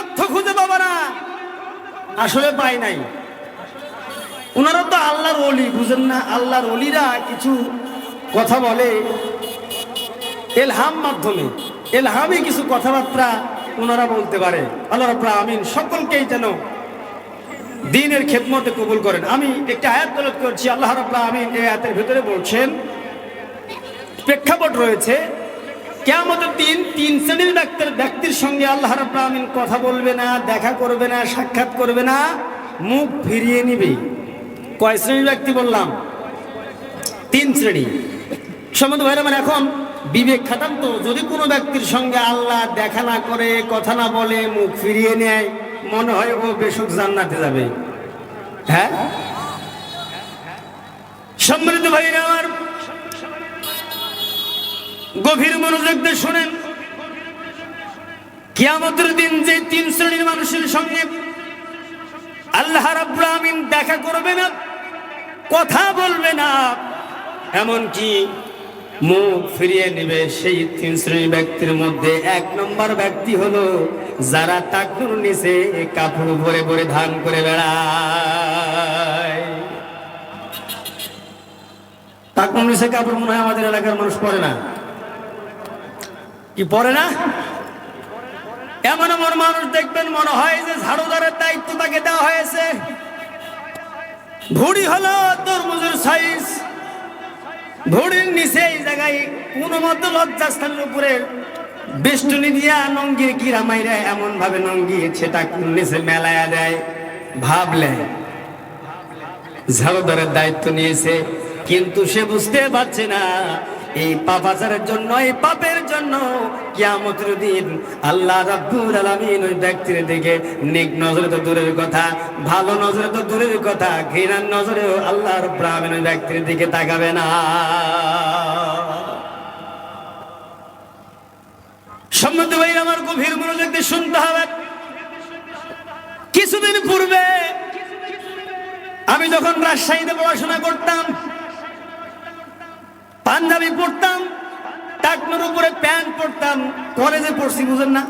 অর্থ খুঁজে পাবা না, আসলে পাই নাই। ওনারা তো আল্লাহর ওলি, বুঝেন না? আল্লাহর ওলিরা কিছু কথা বলে এলহাম মাধ্যমে, এলহামে কিছু কথাবার্তা ওনারা বলতে পারে। আল্লাহ রাব্বুল আমিন সকলকেই যেন দ্বীনের খেদমতে কবুল করেন। আমি একটা আয়াত তেলাওয়াত করছি। আল্লাহ রাব্বুল আমিন এই আয়াতের ভিতরে বলছেন, প্রেক্ষাপট রয়েছে কিয়ামতের দিন তিন শ্রেণীর ব্যক্তির সঙ্গে আল্লাহ রাব্বুল আমিন কথা বলবে না, দেখা করবে না, সাক্ষাৎ করবে না, মুখ ফিরিয়ে নিবে। কয় শ্রেণীর ব্যক্তি বললাম? তিন শ্রেণী। সম্মানিত ভাইরা, মানে এখন বিবেক খাটান তো, যদি কোনো ব্যক্তির সঙ্গে আল্লাহ দেখা না করে, কথা না বলে, মুখ ফিরিয়ে নেয়, মনে হয় ও বেশুক জান্নাতে যাবে। হ্যাঁ, সম্মানিত ভাইরা আমার, গভীর মনোযোগ দিয়ে শুনেন। কিয়ামতের দিন যে তিন শ্রেণীর মানুষের সঙ্গে আল্লাহ রাব্বুল আমিন দেখা করবে না, কথা বলবে না, এমনকি মুখ ফিরিয়ে নেবে, সেই তিন শ্রেণীর ব্যক্তির মধ্যে এক নম্বর ব্যক্তি হলো যারা টাকনুর নিচে কাপড় ভরে ভরে ধান করে বেড়ায়। টাকনুর নিচে কাপড় মনে হয় আমাদের এলাকার মানুষ পরে না, কি পরে না? এমন এমন মানুষ দেখবেন মনে হয় যে ঝাড়ুদারের দায়িত্ব তাকে দেওয়া হয়েছে। ভুড়ি হলো তরমুজের সাইজ, ভুড়ির নিচে এই জায়গায় কোন মতো লজ্জাস্থানের উপরে বেষ্টনী দিয়া নঙ্গির কিরা মাইরা এমন ভাবে নঙ্গি সেটা নিচে মেলায়া দেয়, ভাবলে ঝাড়ুদারের দায়িত্ব নিয়েছে, কিন্তু সে বুঝতে পারছে না এই পাপাচারের জন্য, এই পাপের জন্য কিয়ামতের দিন আল্লাহ রাব্বুল আলামিন ওই ব্যক্তির দিকে নেক নজরে তো দূরের কথা, ভালো নজরে তো দূরের কথা, ঘৃণার নজরেও আল্লাহ রাব্বুল আলামিন ওই ব্যক্তির দিকে তাকাবে না। সম্মানিত ভাই আমার, গভীর মনোযোগ দিয়ে শুনতে হবে। কিছুদিন পূর্বে আমি যখন রাজশাহীতে পড়াশোনা করতাম, পাঞ্জাবি পড়তাম, টাকনুর উপরে প্যান্ট পড়তাম, কলেজে পড়ছি, বুঝেন না?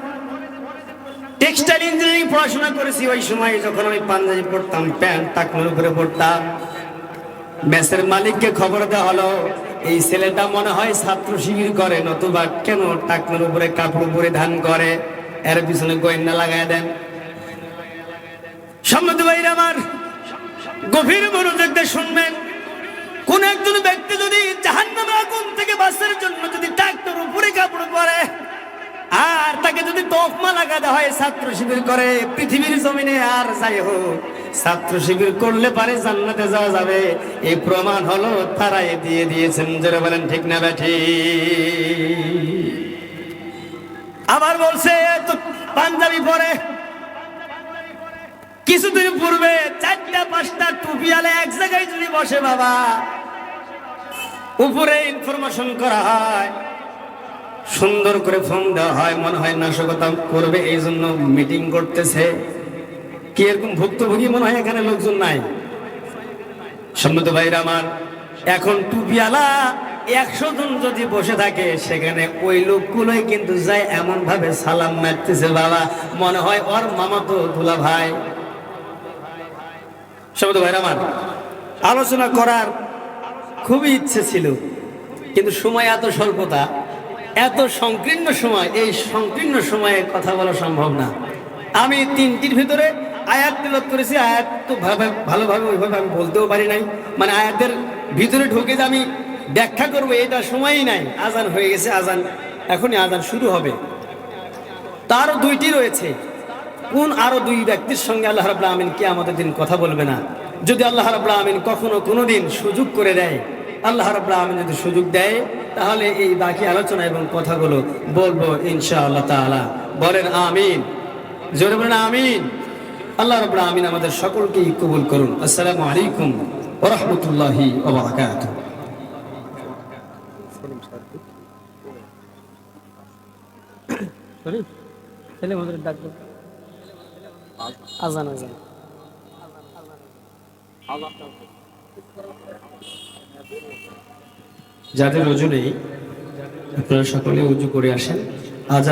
টেক্সটাইল ইঞ্জিনিয়ারিং পড়াশোনা করেছি। ওই সময় যখন আমি পাঞ্জাবি পড়তাম, প্যান্ট টাকনুর উপরে পড়তাম, মেসের মালিককে খবর দেওয়া হলো এই ছেলেটা মনে হয় ছাত্র শিবির করে, নতুবা কেন টাকনুর উপরে কাপড় পরিধান করে, এর পিছনে গোয়েন্দা লাগাই দেন। সম্মানিত ভাইরা আমার, গভীর মনোযোগ দিয়ে শুনবেন। কোন একজন ব্যক্তি যদি জাহান্নামের আগুন থেকে বাঁচার জন্য যদি টাকনুর উপরে কাপড় পরে, আর তাকে যদি তকমা লাগাতে হয় ছাত্র শিবির করে, পৃথিবীর জমিনে আর যাই হোক ছাত্র শিবির করলে পারে জান্নাতে যাওয়া যাবে, এই প্রমাণ হলো তারাই দিয়ে দিয়েছেন। যারা বলেন ঠিক না ব্যাঠি? আবার বলছে তো পাঞ্জাবি পরে। কিছুদিন পূর্বে 4টা-5টা টুপিওয়ালা এক জায়গায় যদি বসে বাবা, উপরে ইনফরমেশন করা হয়, সুন্দর করে ফোন দেওয়া হয়, মনে হয় নাশকতা করবে, এই জন্য মিটিং করতেছে। কি এরকম ভুক্তভোগী মনে হয় এখানে লোকজন নাই? সম্মানিত ভাইরা আমার, এখন টুপিওয়ালা 100 জন যদি বসে থাকে, সেখানে ওই লোকগুলোই কিন্তু যায় এমন ভাবে সালাম মারতেছে বাবা, মনে হয় ওর মামা তো দুলা ভাই। সম্মানিত ভাইরা আমার, আলোচনা করার খুবই ইচ্ছে ছিল, কিন্তু সময় এত স্বল্পতা, এত সংকীর্ণ সময়, এই সংকীর্ণ সময়ে কথা বলা সম্ভব না। আমি 3টির ভিতরে আয়াত তেলাওয়াত করেছি। আয়াত তো ভালোভাবে ওইভাবে আমি বলতেও পারি নাই, মানে আয়াতের ভিতরে ঢুকে যে আমি ব্যাখ্যা করবো এটা সময়ই নাই। আজান হয়ে গেছে, আজান এখনই আজান শুরু হবে। তারও 2টি রয়েছে। কোন আরো 2 ব্যক্তির সঙ্গে আল্লাহ রাব্বুল আমিন কিয়ামতের দিন কথা বলবে না? যদি আল্লাহ রাব্বুল আমিন কখনো কোনোদিন সুযোগ করে দেয়, আল্লাহ রাব্বুল আমিন যদি সুযোগ দেয়, তাহলে এই বাকি আলোচনা এবং কথাগুলো বলবো ইনশাআল্লাহ তাআলা। বলেন আমিন, জোরে বলেন আমিন। আল্লাহ রাব্বুল আমিন আমাদের সকলকেই কবুল করুন। আসসালামু আলাইকুম ওয়া রাহমাতুল্লাহি ওয়া বারাকাতুহু। ছেলে মদের ডাক দাও, আজান আজান। যাদের ওজু নেই আপনারা সকলে উজু করে আসেন। আজান